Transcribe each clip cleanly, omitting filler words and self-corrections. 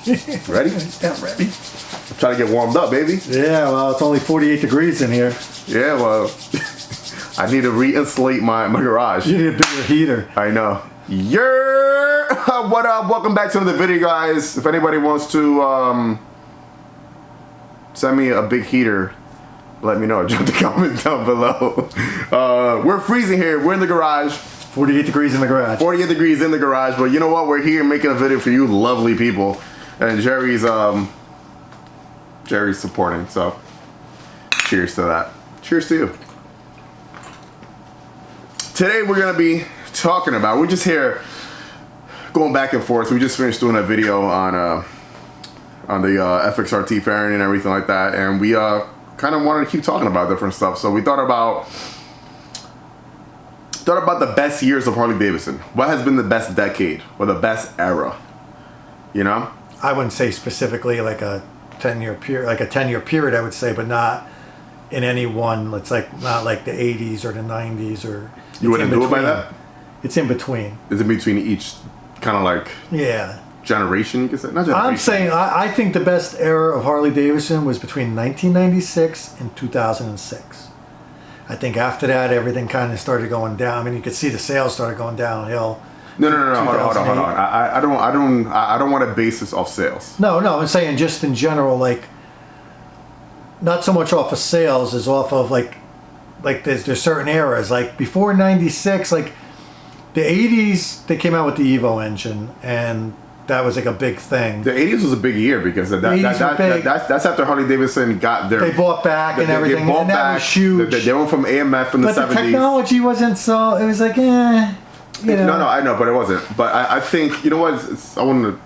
Ready? Yeah, I'm ready. I'm trying to get warmed up, baby. Yeah, well, it's only 48 degrees in here. Yeah, well, I need to re-insulate my garage. You need a bigger heater. I know. What up? Welcome back to another video, guys. If anybody wants to send me a big heater, let me know. Drop the comments down below. We're freezing here. We're in the garage. 48 degrees in the garage. 48 degrees in the garage, but you know what? We're here making a video for you lovely people. And Jerry's supporting, so cheers to that. Cheers to you. Today we're gonna be talking about, we're just here going back and forth. We just finished doing a video on the FXRT fairing and everything like that, and we kind of wanted to keep talking about different stuff. So we thought about the best years of Harley Davidson. What has been the best decade or the best era? You know? I wouldn't say specifically like a 10-year period, like a 10-year period, I would say, but not in any one. It's like not like the 80s or the 90s or. You wouldn't do it by that? It's in between. Is it between each kind of like generation, you could say? Not generation. I'm saying I think the best era of Harley Davidson was between 1996 and 2006. I think after that everything kind of started going down. I mean, you could see the sales started going downhill. No. Hold on. I don't want to base this off sales. No. I'm saying just in general, like not so much off of sales as off of like there's certain eras. Like before '96, like the '80s, they came out with the Evo engine, and that was like a big thing. The '80s was a big year because that's after Harley Davidson got their. They bought back and everything, and that was huge. They went from AMF in the '70s. But the technology wasn't so. It was like, you know. No, I know, but it wasn't. But I think, you know what? I wanted to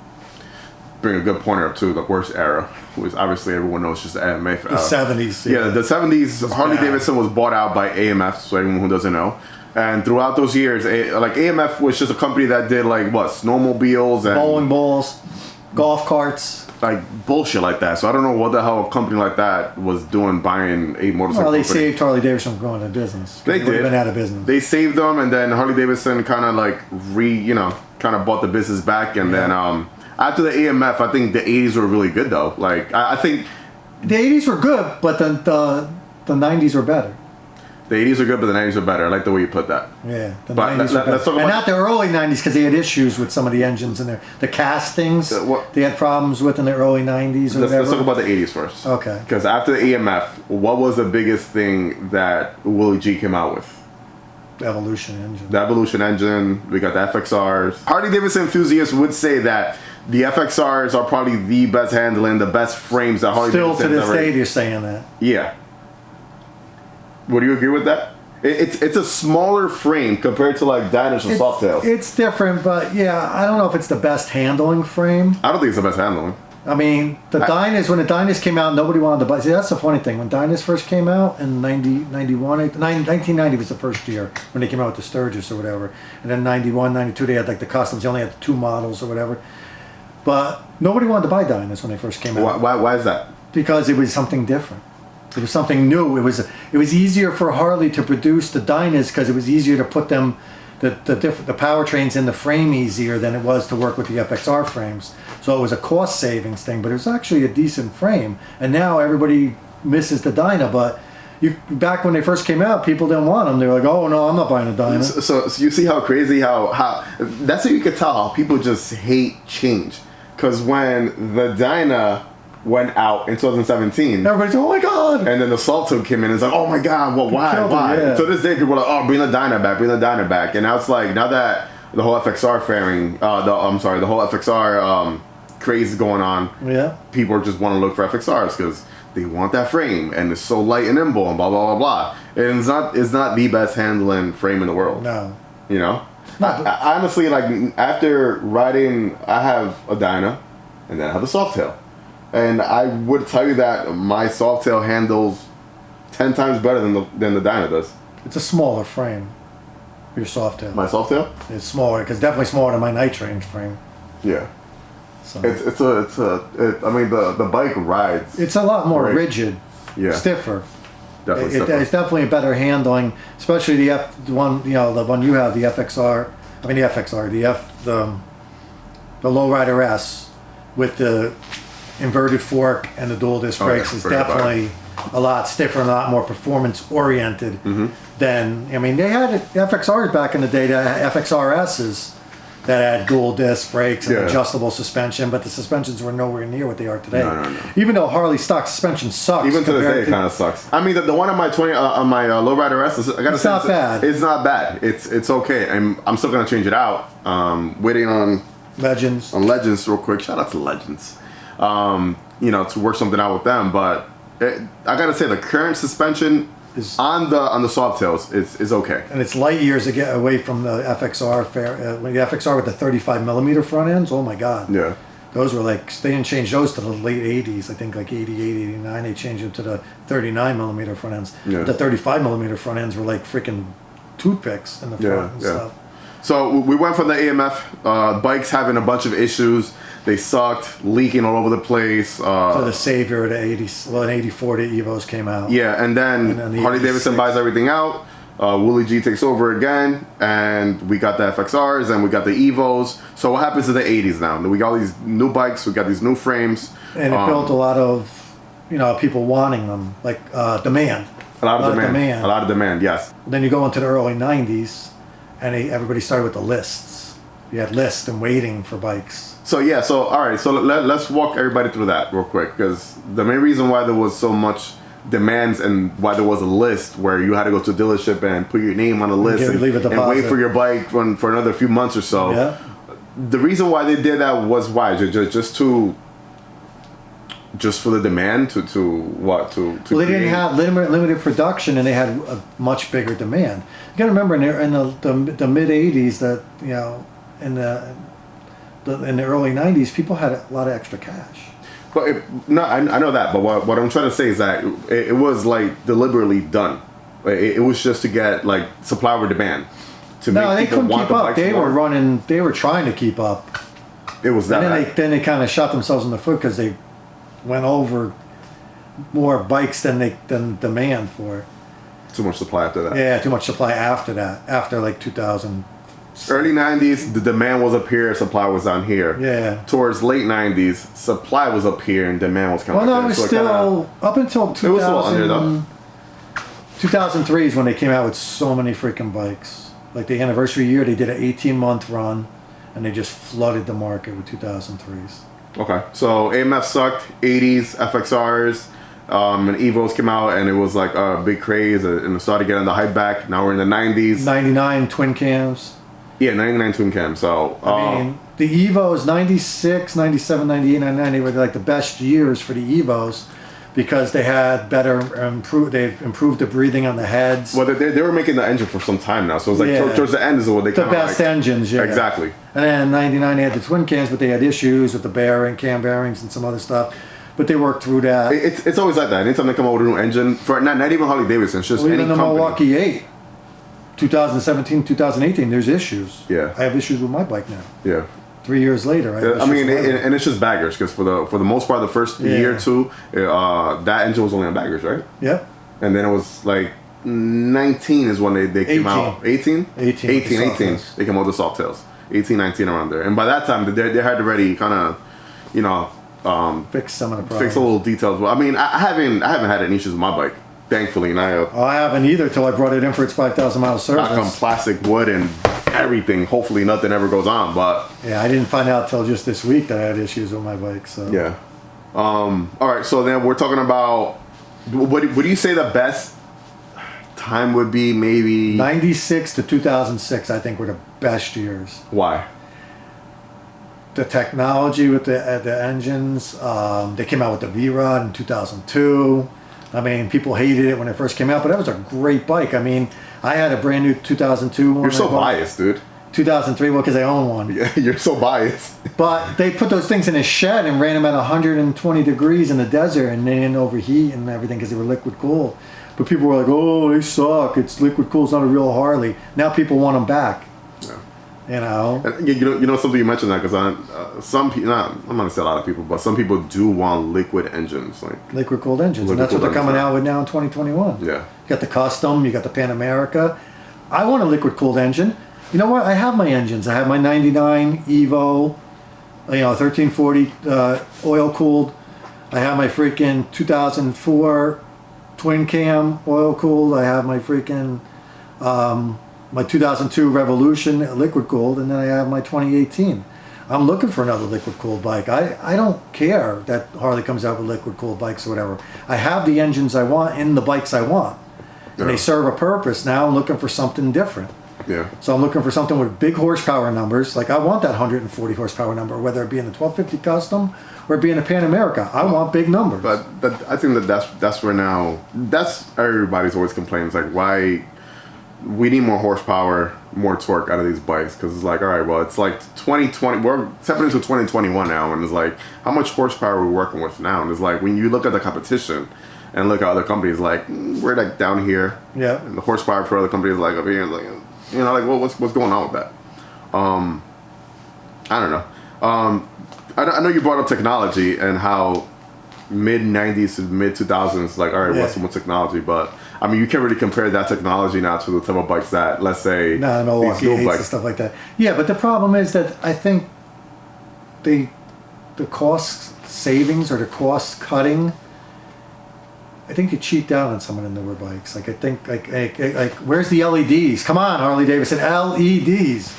bring a good pointer up to the worst era, which obviously everyone knows just the AMF. The '70s. Yeah, the '70s. Harley Davidson was bought out by AMF, so anyone who doesn't know. And throughout those years, like AMF was just a company that did like what, snowmobiles and bowling balls, golf carts, like bullshit like that. So I don't know what the hell a company like that was doing buying a motorcycle. Well, they company. saved Harley Davidson from going out of business. They did. Been out of business. They saved them, and then Harley Davidson kind of like kind of bought the business back, and then after the AMF, I think the '80s were really good though. Like I think the '80s were good, but the '90s were better. The '80s are good, but the '90s are better. I like the way you put that. Yeah, the '90s were better. Let's talk about, and not the early '90s, because they had issues with some of the engines in there. The castings, they had problems with in the early '90s. Let's talk about the '80s first. Okay. Because after the AMF, what was the biggest thing that Willie G came out with? The Evolution engine. The Evolution engine. We got the FXRs. Harley Davidson enthusiasts would say that the FXRs are probably the best handling, the best frames that Harley Davidson Still to this day, you're saying that. Yeah. Would you agree with that? It's a smaller frame compared to like Dyna's or Softails. It's different, but yeah, I don't know if it's the best handling frame. I don't think it's the best handling. I mean, when the Dynas came out, nobody wanted to buy. See, that's the funny thing. When Dynas first came out in 1990 was the first year when they came out with the Sturgis or whatever. And then 91, 92, they had like the customs. They only had 2 models or whatever. But nobody wanted to buy Dynas when they first came out. Why is that? Because it was something different. It was something new. It was easier for Harley to produce the Dynas because it was easier to put them the powertrains in the frame easier than it was to work with the FXR frames. So it was a cost savings thing, but it was actually a decent frame. And now everybody misses the Dyna, but back when they first came out, people didn't want them. They were like, "Oh no, I'm not buying a Dyna." So you see how crazy how that's how you could tell how people just hate change. Because when the Dyna went out in 2017. Everybody's, "Oh my god!" And then the Softail came in and it's like, "Oh my god, well, why?" Yeah. To this day, people are like, "Oh, bring the Dyna back, bring the Dyna back." And now it's like, now that the whole FXR fairing, the whole FXR craze is going on. Yeah. People just want to look for FXRs because they want that frame and it's so light and nimble and blah blah blah blah. And it's not the best handling frame in the world. No. You know. I honestly, like, after riding, I have a Dyna, and then I have a Softail. And I would tell you that my Softail handles 10 times better than the Dyna does. It's a smaller frame. Your Softail. My Softail? It's smaller, because definitely smaller than my Night Range frame. Yeah. So I mean, the bike rides. It's a lot more rigid. Yeah. Stiffer. Definitely stiffer. It's definitely a better handling, especially the one you have, the FXR. I mean the FXR, the Lowrider S. with the inverted fork and the dual disc brakes is definitely a lot stiffer and a lot more performance oriented than, I mean, they had FXRs back in the day, the FXRSs that had dual disc brakes and adjustable suspension, but the suspensions were nowhere near what they are today. No. Even though Harley stock suspension sucks. Even to this day, it kind of sucks. I mean, the one on my Lowrider S, I gotta say, not bad. It's not bad. It's okay. I'm still gonna change it out. Waiting on Legends. real quick. Shout out to Legends. You know, to work something out with them, but I gotta say the current suspension on the Softails is okay. And it's light years to get away from the FXR the FXR with the 35 millimeter front ends. Oh my God. Yeah. Those were like, they didn't change those to the late 80s. I think like 88, 89, they changed them to the 39 millimeter front ends. Yeah. The 35 millimeter front ends were like freaking toothpicks in the front and stuff. So we went from the AMF bikes having a bunch of issues. They sucked, leaking all over the place. So the savior of the 80s, well, in 84, the Evos came out. Yeah, and then Harley Davidson buys everything out. Willie G takes over again, and we got the FXRs and we got the Evos. So what happens to the 80s now? We got all these new bikes, we got these new frames. And it built a lot of, you know, people wanting them, like demand. A lot of demand, yes. Then you go into the early 90s, and everybody started with the lists. You had lists and waiting for bikes. So yeah, all right, so let's walk everybody through that real quick, because the main reason why there was so much demands and why there was a list where you had to go to a dealership and put your name on the list and wait for your bike for another few months or so. Yeah. The reason why they did that was why? Just for the demand to well, they didn't have limited production, and they had a much bigger demand. You got to remember in the mid 80s that, you know, in the early 90s, people had a lot of extra cash. But I know that, but what I'm trying to say is that it was like deliberately done. It was just to get like supply over demand. They couldn't keep up. They were trying to keep up. It was that. And then they kind of shot themselves in the foot because they went over more bikes than demand for. Too much supply after that. Yeah, too much supply after that. After like 2000. Early 90s, the demand was up here, supply was down here. Yeah. Towards late 90s, supply was up here and demand was kind of well, no, it was still up until 2000. It was still under though. 2003 is when they came out with so many freaking bikes. Like the anniversary year, they did an 18-month run, and they just flooded the market with 2003s. Okay, so AMF sucked, 80s, FXRs, and Evos came out, and it was like a big craze, and it started getting the hype back. Now we're in the 90s. 99 twin cams. Yeah, 99 twin cam. So I mean, the Evos, 96, 97, 98, 99, they were like the best years for the Evos because they had they've improved the breathing on the heads. Well, they were making the engine for some time now, so it was like towards the end is what they the best engines. Yeah, exactly. And then 99 they had the twin cams, but they had issues with the cam bearings and some other stuff. But they worked through that. It's always like that. Anytime they come out with a new engine, for not even Harley Davidson, it's just any even the company. Milwaukee 8. 2017, 2018, there's issues. Yeah. I have issues with my bike now. Yeah. 3 years later. I mean, and it's just baggers, because for the most part, the first year or two, that engine was only on baggers, right? Yep. And then it was like 19 is when they came out. 18? 18. They came out with the Softails. 18, 19 around there. And by that time, they had already kind of, you know, fix some of the problems. Fix a little details. Well, I mean, I haven't had any issues with my bike. Thankfully, and I haven't either till I brought it in for its 5,000 mile service. Knock on plastic, wood, and everything. Hopefully, nothing ever goes on. But yeah, I didn't find out till just this week that I had issues with my bike. So yeah. All right. So then we're talking about what do you say the best time would be? Maybe 96 to 2006. I think were the best years. Why? The technology with the engines. They came out with the V-Rod in 2002. I mean, people hated it when it first came out, but that was a great bike. I mean, I had a brand new 2002 one. You're so biased, dude. 2003, well, because I own one. Yeah, you're so biased. But they put those things in a shed and ran them at 120 degrees in the desert, and they didn't overheat and everything because they were liquid cooled. But people were like, "Oh, they suck. It's liquid cooled. It's not a real Harley." Now people want them back. Yeah. You know. And you know something, you mentioned that because some people, I'm not gonna say a lot of people, but some people do want liquid engines, like liquid cooled engines, and that's what they're coming out with now in 2021. Yeah. You got the Custom, you got the Pan America. I want a liquid cooled engine. You know what? I have my engines. I have my 99 Evo 1340 oil cooled. I have my freaking 2004 twin cam oil cooled. I have my freaking my 2002 Revolution liquid cooled, and then I have my 2018. I'm looking for another liquid cooled bike. I don't care that Harley comes out with liquid cooled bikes or whatever. I have the engines I want in the bikes I want. And they serve a purpose. Now I'm looking for something different. Yeah. So I'm looking for something with big horsepower numbers. Like I want that 140 horsepower number, whether it be in the 1250 Custom or it be in the Pan America. I want big numbers. But I think that's where now, that's everybody's always complaining. It's like, why we need more horsepower, more torque out of these bikes, because it's like, all right, well, it's like 2020, we're stepping into 2021 now, and it's like, how much horsepower are we working with now? And it's like, when you look at the competition and look at other companies, like, we're like down here, yeah, and the horsepower for other companies like up here, like, you know, like, well, what's going on with that? I don't know. I know you brought up technology and how mid 90s to mid 2000s, like, all right, what's some technology? But I mean, you can't really compare that technology now to the type of bikes that, let's say, Milwaukee Eights and stuff like that. Yeah, but the problem is that I think the cost savings or the cost cutting, I think you cheat down on some of the newer bikes. Like I think, like where's the LEDs? Come on, Harley Davidson, LEDs.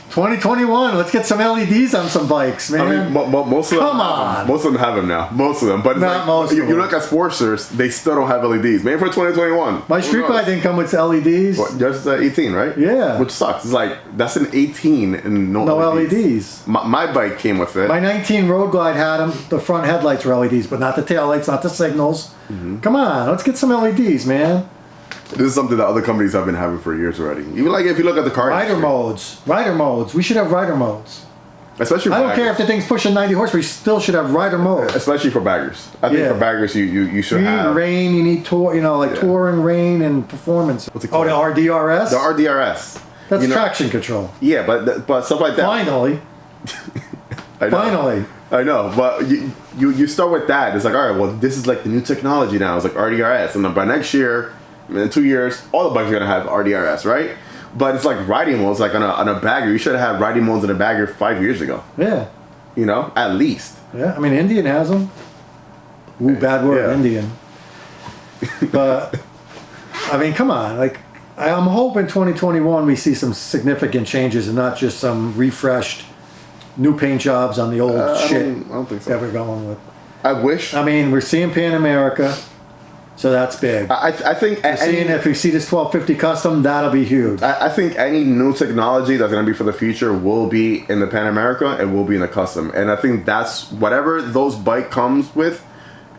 2021, let's get some LEDs on some bikes, man. I mean, most of them most of them have them now. Most of them, but it's not like, most. You look at Sportsters, they still don't have LEDs. Maybe for 2021. My street bike didn't come with LEDs. What, just 18, right? Yeah. Which sucks. It's like that's an 18 and no LEDs. My bike came with it. My 19 Road Glide had them. The front headlights were LEDs, but not the tail lights, not the signals. Mm-hmm. Come on, let's get some LEDs, man. This is something that other companies have been having for years already. Even like if you look at the car rider modes. We should have rider modes. Especially for I don't care if the thing's pushing 90 horsepower. We still should have rider modes. Especially for baggers. I think for baggers you should have. You need rain. You need touring, rain, and performance. What's it called? Oh, the RDRS. The RDRS. That's traction control. Yeah, but stuff like that. Finally. Finally. I know, but you start with that. It's like, all right, well, this is like the new technology now. It's like RDRS, and then by next year, in 2 years, all the bikes are gonna have RDRS, right? But it's like riding modes, like on a bagger. You should have had riding modes in a bagger 5 years ago. Yeah. You know, at least. Yeah, I mean, Indian has them. Ooh, bad word, Indian. But I mean, come on, like I'm hoping 2021 we see some significant changes and not just some refreshed new paint jobs on the old shit I don't think so. that we're going with. I wish. I mean, we're seeing Pan America, so that's big. I think if we see this 1250 Custom, that'll be huge. I think any new technology that's going to be for the future will be in the Pan America and will be in the Custom. And I think that's whatever those bike comes with.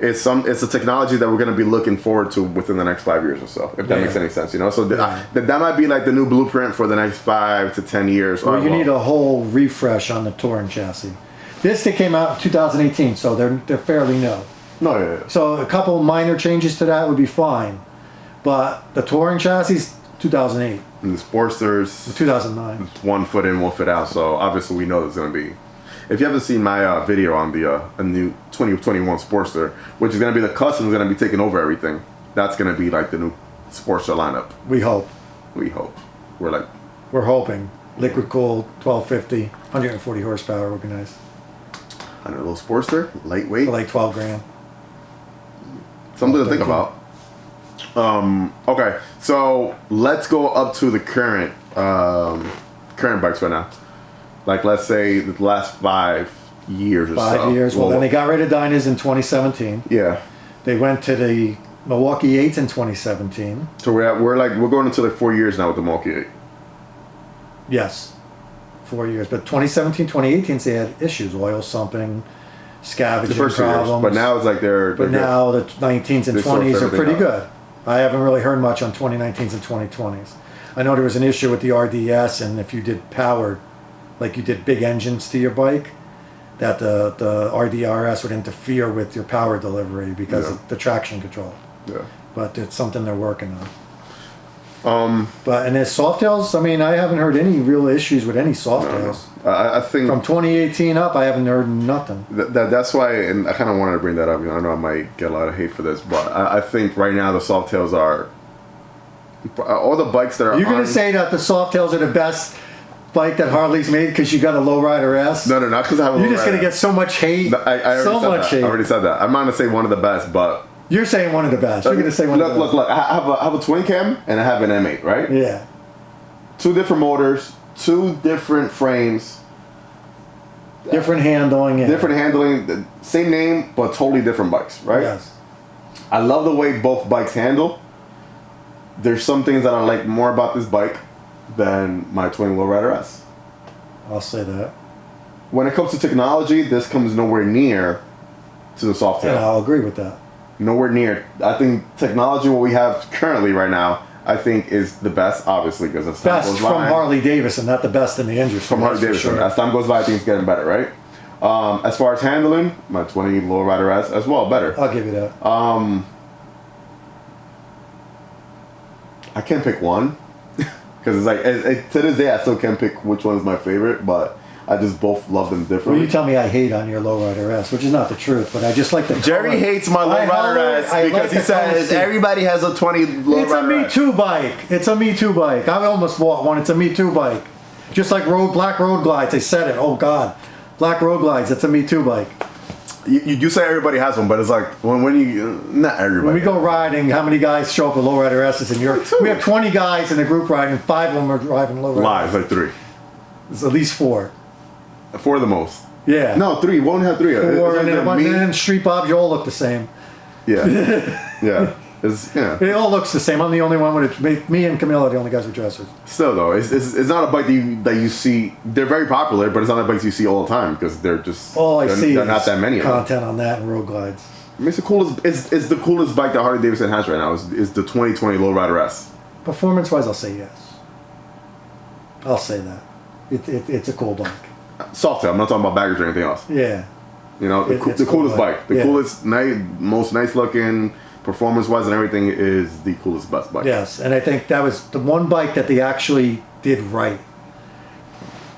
It's a technology that we're going to be looking forward to within the next 5 years or so, if that makes any sense, you know. So that might be like the new blueprint for the next 5 to 10 years. Well, you need a whole refresh on the Touring chassis. This thing came out in 2018, so they're fairly new. No, yeah. So a couple minor changes to that would be fine, but the Touring chassis 2008. And the Sportsters 2009. 1 foot in, 1 foot out. So obviously we know there's going to be. If you haven't seen my video on the a new 2021 Sportster, which is going to be the Custom, is going to be taking over everything. That's going to be like the new Sportster lineup. We hope. We hope. We're hoping. Liquid cooled, 1250, 140 horsepower would be nice. On a little Sportster, lightweight. For like 12 grand. Something to think about. Okay, so let's go up to the current bikes right now. Like, let's say the last 5 years or so. 5 years. Well, then they got rid of Dynas in 2017. Yeah. They went to the Milwaukee 8s in 2017. So we're going into like 4 years now with the Milwaukee 8. Yes, 4 years. But 2017, 2018, they had issues, oil sumping, scavenging problems. But now it's like But now the 19s and 20s are pretty good. I haven't really heard much on 2019s and 2020s. I know there was an issue with the RDS, and if you did powered, like you did big engines to your bike, that the RDRS would interfere with your power delivery because of the traction control. Yeah. But it's something they're working on. But and there's Softails. I mean, I haven't heard any real issues with any Softails. No. I think from 2018 up, I haven't heard nothing. That's why, and I kind of wanted to bring that up. You know, I know I might get a lot of hate for this, but I think right now the Softails are all the bikes that are. You're going to say that the Softails are the best bike that Harley's made because you got a lowrider S? No, not because I have a You're just going to get so much hate. No, I already so said much that. hate. I already said that. I'm not going to say one of the best, but... You're saying one of the best. You're going to say one of the best. Look. I have a twin cam and I have an M8, right? Yeah. 2 different motors, 2 different frames. Different handling. Yeah. Different handling. Same name, but totally different bikes, right? Yes. I love the way both bikes handle. There's some things that I like more about this bike than my twin lowrider S. I'll say that. When it comes to technology, this comes nowhere near to the Softail. And I'll agree with that. Nowhere near. I think technology, what we have currently right now, I think is the best, obviously, because as time Best goes from by, Harley Davidson, not the best in the industry. from Harley that's for Davidson. sure. As time goes by, I think it's getting better, right? As far as handling, my 20 lowrider S as well, better. I'll give you that. I can't pick one because it's like to this day I still can't pick which one is my favorite, but I just both love them differently. Well, you tell me I hate on your lowrider S, which is not the truth, but I just like the Jerry color. hates my lowrider S because he says everybody has a 20 lowrider. It's a Me Too bike. It's a Me Too bike. I almost bought one. It's a Me Too bike. Just like Black Road Glides. They said it. Oh God, Black Road Glides. It's a Me Too bike. You say everybody has one, but it's like when you not everybody. When we go riding, how many guys show up with lowrider S's in Europe? We have 20 guys in the group riding. 5 of them are driving lowrider. Live like 3. It's at least 4. 4 the most. Yeah. No, 3. Won't have 3. 4, and then Street Bobs, you all look the same. Yeah. Yeah. It all looks the same. I'm the only one with it. Me and Camilla are the only guys with dressers. Still though, it's not a bike that you see. They're very popular, but it's not a bikes you see all the time because they're just All I see they're is not that many of them. content on that and road glides. I mean, it's the coolest. It's the coolest bike that Harley Davidson has right now. Is the 2020 Lowrider S. Performance-wise, I'll say yes. I'll say that. It's a cool bike. Softail. I'm not talking about baggage or anything else. Yeah. You know, the It's a cool coolest bike. The Yeah. coolest, most nice looking, performance-wise and everything is the coolest, best bike. Yes, and I think that was the one bike that they actually did right.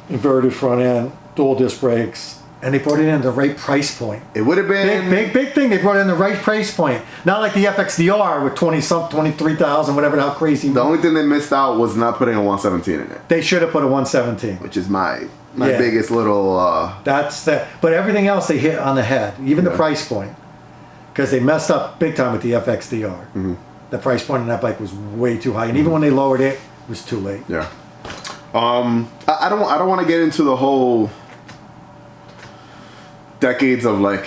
Inverted front end, dual disc brakes, and they brought it in at the right price point. It would have been Big thing. They brought it in the right price point. Not like the FXDR with 23,000, whatever, how crazy. The only thing they missed out was not putting a 117 in it, They should have put a 117. which is my Yeah. biggest little. That's that. But everything else they hit on the head, even the Yeah. price point, because they messed up big time with the FXDR. Mm-hmm. The price point on that bike was way too high, and even when they lowered it, it was too late. Yeah. I don't want to get into the whole decades of like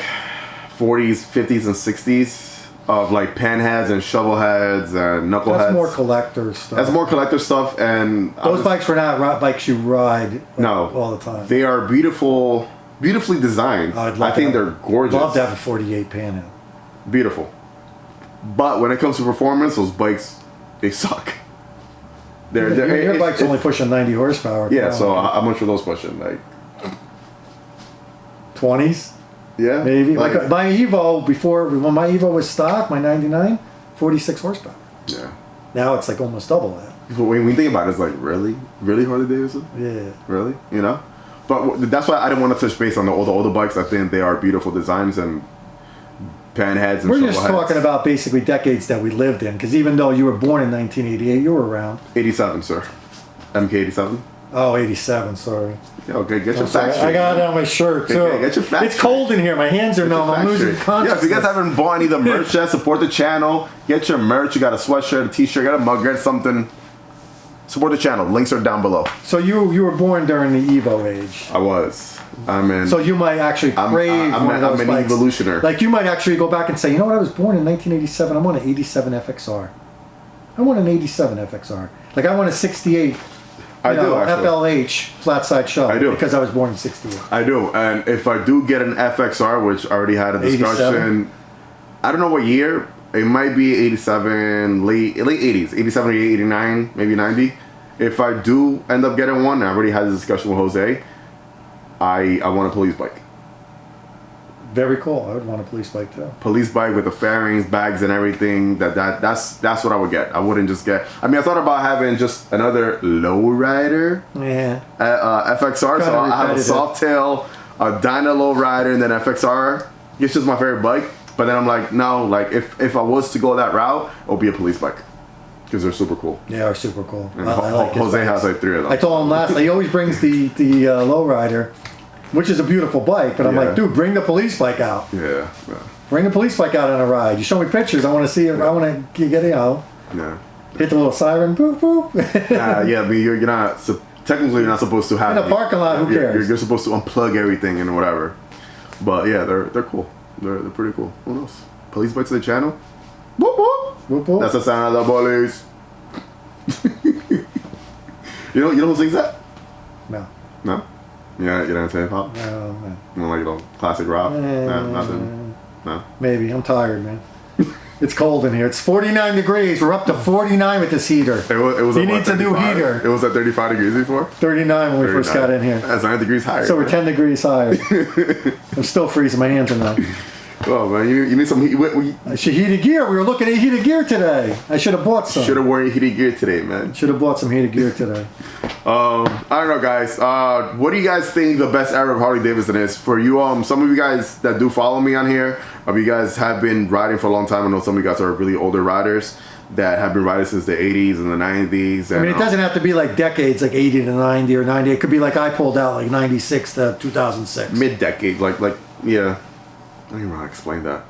40s, 50s, and 60s of like panheads and shovelheads and knuckleheads. That's more collector stuff. That's more collector stuff, and Those bikes were not bikes you ride no all the time. They are beautifully designed. I think they're gorgeous. Love to have a 48 panhead. Beautiful. But when it comes to performance, those bikes, they suck. Your bike's only pushing 90 horsepower. Yeah, so how much are those pushing? Like 20s? Yeah, Maybe. Like my Evo, when my Evo was stock, my 99, 46 horsepower. Yeah. Now it's like almost double that. When we think about it, it's like, really Harley Davidson? Yeah. Really? You know? But that's why I didn't want to touch base on all the older bikes. I think they are beautiful designs and panheads and We're just shovelheads. talking about basically decades that we lived in, because even though you were born in 1988, you were around. 87, sir. MK87. Oh, 87, sorry. Okay, get your I'm sorry. facts straight. I got it on my shirt, too. Okay, get your facts It's cold in here. My hands are numb. I'm losing consciousness. Yeah, if you guys haven't bought any of the merch yet, support the channel. Get your merch. You got a sweatshirt, a t-shirt, got a mug, get something. Support the channel. Links are down below. So you were born during the Evo age. I was. I'm in. So you might actually crave one of those I'm an bikes. evolutioner. Like you might actually go back and say, you know what, I was born in 1987. I want an 87 FXR. I want an 87 FXR. Like I want a 68 I do, actually. FLH flat side shovel. I do. Because I was born in 68. I do. And if I do get an FXR, which I already had a discussion, 87? I don't know what year. It might be 87, late 80s. 87 or 89, maybe 90. If I do end up getting one, I already had this discussion with Jose, I want a police bike. Very cool. I would want a police bike too. Police bike with the fairings, bags, and everything. That's what I would get. I wouldn't just get. I mean, I thought about having just another lowrider, Yeah. FXR. So I have a Softail, a Dyna lowrider, and then FXR. It's just my favorite bike. But then I'm like, no. Like if I was to go that route, it would be a police bike. Because they're super cool. They are super cool. And I like his Jose bikes. has like 3 of them. I told him last. He always brings the lowrider, which is a beautiful bike. But I'm Yeah. like, dude, bring the police bike out. Yeah. Bring the police bike out on a ride. You show me pictures. I want to see it. I want to get Yeah. hit the little siren. Boop boop. Yeah, but you're not. So technically, you're not supposed to have In a parking lot, who cares? You're supposed to unplug everything and whatever. But yeah, they're cool. They're pretty cool. Who knows? Police bike to the channel. Whoop whoop. Whoop, whoop. That's the sound of the police. you know who sings that? No. No. Yeah, you don't say hip hop. No. More like classic rock. Nah, nothing. No. Maybe. I'm tired, man. It's cold in here. It's 49 degrees. We're up to 49 with this heater. It was He at, what, needs a new 35? heater. It was at 35 degrees before. 39 when we first got in here. That's 9 degrees higher. So we're 10 degrees higher. I'm still freezing. My hands are numb. Oh man, you need some heat. Heated gear. We were looking at heated gear today. I should have bought some. Should have worn heated gear today, man. Should have bought some heated gear today. I don't know, guys. What do you guys think the best era of Harley Davidson is for you? Some of you guys that do follow me on here, you guys have been riding for a long time. I know some of you guys are really older riders that have been riding since the 80s and the 90s. And, I mean, it doesn't have to be like decades, like 80 to 90 or 90. It could be like I pulled out like 96 to 2006. Mid-decade, like yeah. I don't even know how to explain that.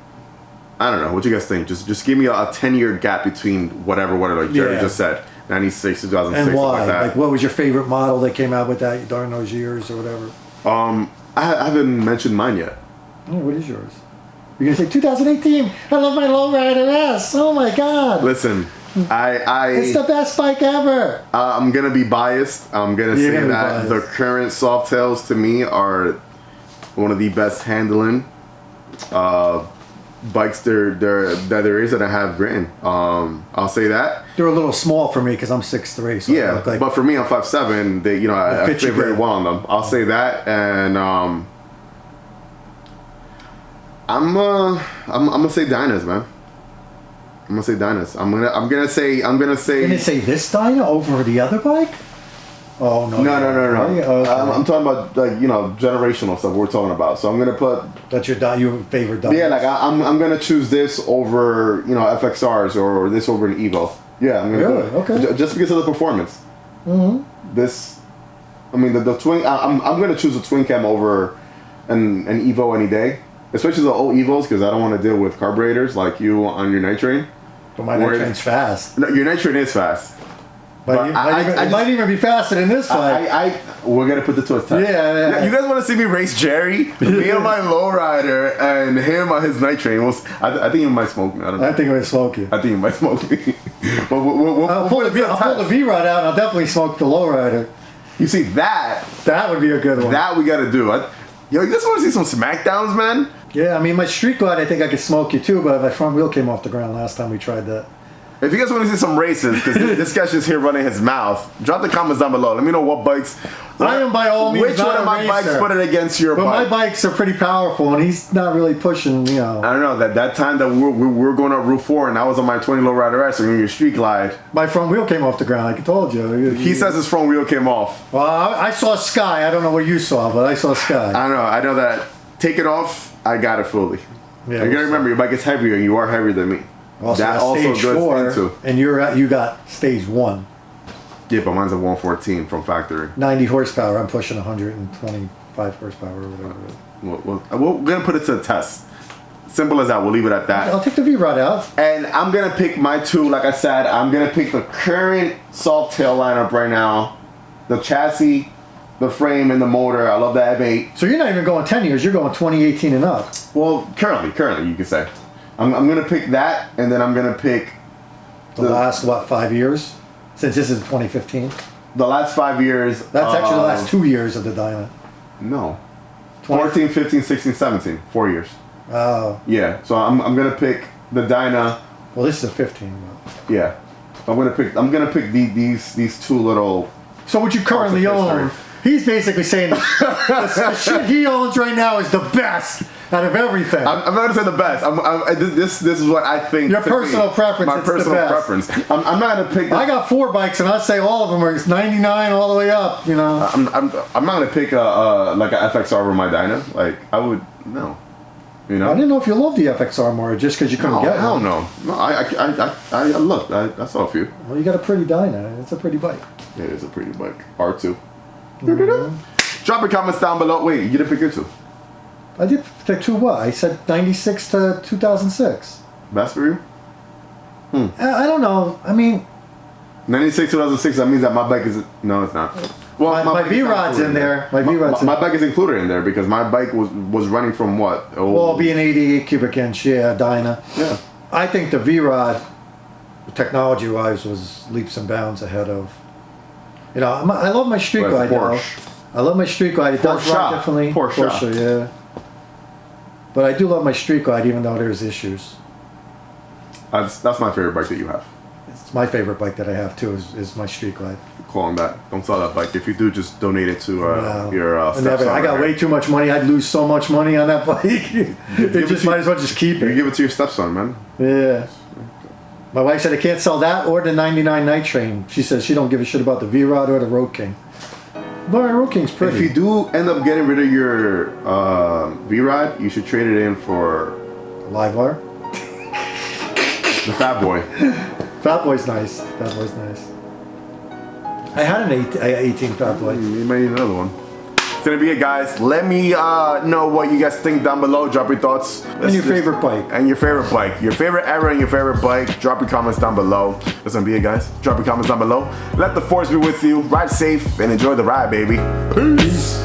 I don't know. What do you guys think? Just give me a 10-year gap between whatever like Jerry just said. 96, 2006, And why? like that. Like, what was your favorite model that came out with that during those years or whatever? I haven't mentioned mine yet. Oh, what is yours? You're gonna say 2018. I love my lowrider S. Oh my god! Listen, It's the best bike ever. I'm gonna be biased. I'm gonna say that the current Softails to me are one of the best handling bikes that there is that I have ridden. I'll say that. They're a little small for me because I'm 6'3". So Yeah, but for me, I'm 5'7". They, I fit very well on them. I'll say that, and I'm gonna say Dynas, man. I'm gonna say Dynas. I'm gonna say. You're gonna say this Dyna over the other bike? Oh no. No. Okay. I'm talking about like generational stuff we're talking about. So I'm gonna put. That's your favorite Dyna. Yeah, like I'm gonna choose this over FXRs or this over an Evo. Yeah, I'm gonna do it. Okay. Just because of the performance. This, I mean the twin. I'm gonna choose a twin cam over an Evo any day, especially the old Evos because I don't want to deal with carburetors like you on your night train. But my night train's fast. No, your night train is fast. But it might even be faster than this bike. We're gonna put the to a test. Yeah. You guys want to see me race Jerry? Me on my lowrider and him on his night train. I think he might smoke me. I don't know. I think I'm gonna smoke you. I think he might smoke me. But I'll pull the V-Rod out and I'll definitely smoke the lowrider. You see that? That would be a good one. That we gotta do. You guys want to see some smackdowns, man? Yeah, I mean, my street glide, I think I could smoke you too, but my front wheel came off the ground last time we tried that. If you guys want to see some races, because this guy's just here running his mouth, drop the comments down below. Let me know what bikes. I am by all means Which one of my bikes put it against your bike? But my bikes are pretty powerful, and he's not really pushing, I don't know. That time that we were going up Route 4, and I was on my 20 lowrider S, and your street glide. My front wheel came off the ground, like I told you. He says his front wheel came off. Well, I saw Sky. I don't know what you saw, but I saw Sky. I don't know. I know that. Take it off. I got it fully. Yeah, you gotta remember, your bike is heavier, and you are heavier than me. Also, that also stage goes 4, into. and you got stage 1. Yeah, but mine's a 114 from factory. 90 horsepower. I'm pushing 125 horsepower or whatever. We're gonna put it to the test. Simple as that. We'll leave it at that. I'll take the V-Rod out. And I'm gonna pick my two. Like I said, I'm gonna pick the current Softail lineup right now. The chassis, the frame, and the motor. I love the M8. So you're not even going 10 years. You're going 2018 and up. Well, currently, you could say. I'm gonna pick that, and then I'm gonna pick the last 5 years, since this is 2015. The last 5 years. That's actually the last 2 years of the Dyna. No. 14, 15, 16, 17. 4 years. Oh. Yeah. So I'm gonna pick the Dyna. Well, this is a 15. Yeah. I'm gonna pick these two little. So what you currently own? He's basically saying the shit he owns right now is the best out of everything. I'm not gonna say the best. This is what I think. Your personal preference. My personal preference. I'm not gonna pick. I got 4 bikes, and I say all of them are 99 all the way up. I'm not gonna pick like a FXR over my Dyna. Like I would no. You know? I didn't know if you loved the FXR more just because you couldn't get hell one. no. No, I looked. I saw a few. Well, you got a pretty Dyna. It's a pretty bike. Yeah, it is a pretty bike. R2. Drop your comments down below. Wait, you didn't pick your 2. I did pick 2 what? I said 96 to 2006. Best for you? I don't know. I mean, 96, 2006, that means that my bike is... No, it's not. Well, my bike is V-Rod's not in there. My V-Rod's in my bike is included in there because my bike was running from what? Oh, Well, being 88 cubic inch, yeah, Dyna. yeah. I think the V-Rod, technology-wise, was leaps and bounds ahead of... You know, I love my street glide, though. I love my street glide. It does ride differently. Porsche, yeah. But I do love my street glide, even though there's issues. That's my favorite bike that you have. It's my favorite bike that I have, too, is my street glide. Call on that. Don't sell that bike. If you do, just donate it to your I stepson. got way too much money. I'd lose so much money on that bike. They just might as well just keep You it. give it to your stepson, man. Yeah. My wife said I can't sell that or the 99 Night Train. She says she don't give a shit about the V-Rod or the Road King. But the Road King's pretty. If you do end up getting rid of your V-Rod, you should trade it in for Live wire. the Fat Boy. Fat Boy's nice. Fat Boy's nice. I had an 18 Fat Boy. You might need another one. It's gonna be it, guys. Let me know what you guys think down below. Drop your thoughts. And your favorite bike. And your favorite bike. Your favorite era and your favorite bike. Drop your comments down below. That's gonna be it, guys. Drop your comments down below. Let the force be with you. Ride safe and enjoy the ride, baby. Peace.